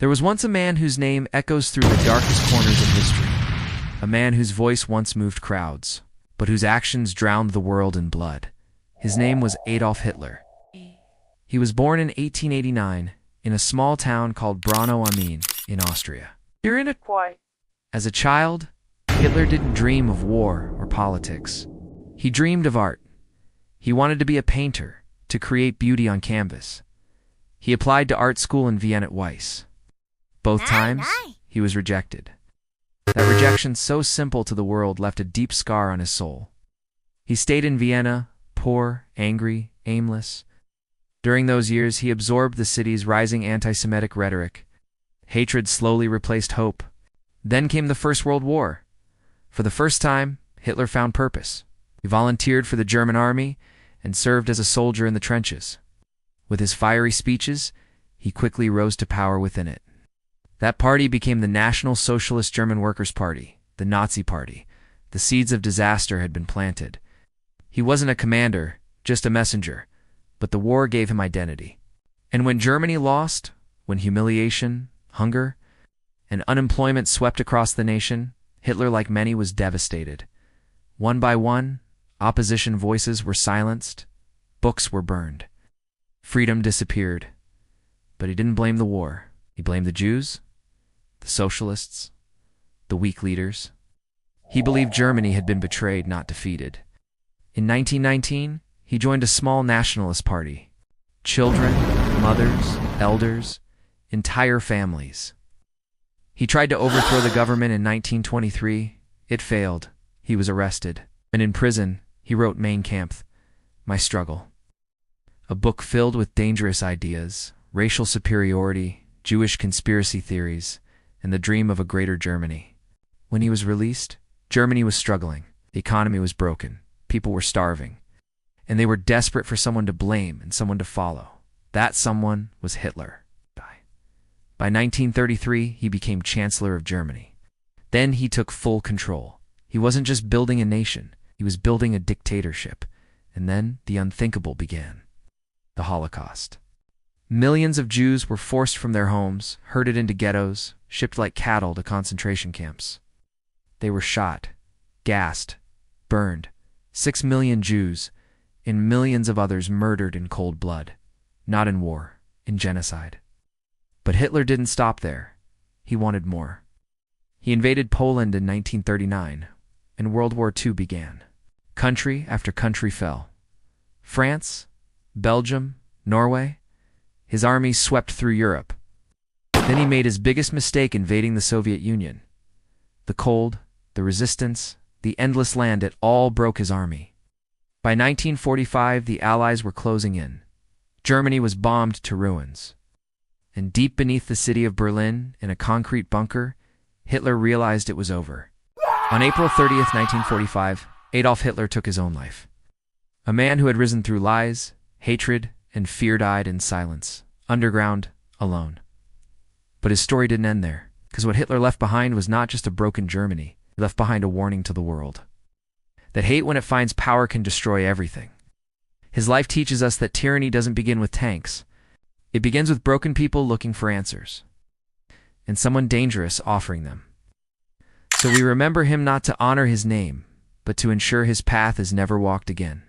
There was once a man whose name echoes through the darkest corners of history, a man whose voice once moved crowds, but whose actions drowned the world in blood. His name was Adolf Hitler. He was born in 1889 in a small town called Braunau am Main in Austria. As a child, Hitler didn't dream of war or politics. He dreamed of art. He wanted to be a painter, to create beauty on canvas. He applied to art school in Vienna at Weiss. Both times, he was rejected. That rejection, so simple to the world, left a deep scar on his soul. He stayed in Vienna, poor, angry, aimless. During those years, he absorbed the city's rising anti-Semitic rhetoric. Hatred slowly replaced hope. Then came the First World War. For the first time, Hitler found purpose. He volunteered for the German army and served as a soldier in the trenches. With his fiery speeches, he quickly rose to power within it. That party became the National Socialist German Workers' Party, the Nazi Party. The seeds of disaster had been planted. He wasn't a commander, just a messenger, but the war gave him identity. And when Germany lost, when humiliation, hunger, and unemployment swept across the nation, Hitler, like many, was devastated. One by one, opposition voices were silenced, books were burned. Freedom disappeared. But he didn't blame the war. He blamed the Jews, the socialists, the weak leaders. He believed Germany had been betrayed, not defeated. In 1919, he joined a small nationalist party. Children, mothers, elders, entire families. He tried to overthrow the government in 1923. It failed. He was arrested. And in prison, he wrote Mein Kampf, My Struggle. A book filled with dangerous ideas, racial superiority, Jewish conspiracy theories, and the dream of a greater Germany. When he was released, Germany was struggling. The economy was broken. People were starving. And they were desperate for someone to blame and someone to follow. That someone was Hitler. By 1933, he became Chancellor of Germany. Then he took full control. He wasn't just building a nation, he was building a dictatorship. And then the unthinkable began. The Holocaust. Millions of Jews were forced from their homes, herded into ghettos, shipped like cattle to concentration camps. They were shot, gassed, burned. 6 million Jews, and millions of others murdered in cold blood. Not in war, in genocide. But Hitler didn't stop there. He wanted more. He invaded Poland in 1939, and World War II began. Country after country fell. France, Belgium, Norway. His armies swept through Europe. Then he made his biggest mistake, invading the Soviet Union. The cold, the resistance, the endless land, it all broke his army. By 1945, the Allies were closing in. Germany was bombed to ruins. And deep beneath the city of Berlin, in a concrete bunker, Hitler realized it was over. On April 30th, 1945, Adolf Hitler took his own life. A man who had risen through lies, hatred, and fear died in silence, underground, alone. But his story didn't end there, because what Hitler left behind was not just a broken Germany. He left behind a warning to the world. That hate, when it finds power, can destroy everything. His life teaches us that tyranny doesn't begin with tanks. It begins with broken people looking for answers, and someone dangerous offering them. So we remember him not to honor his name, but to ensure his path is never walked again.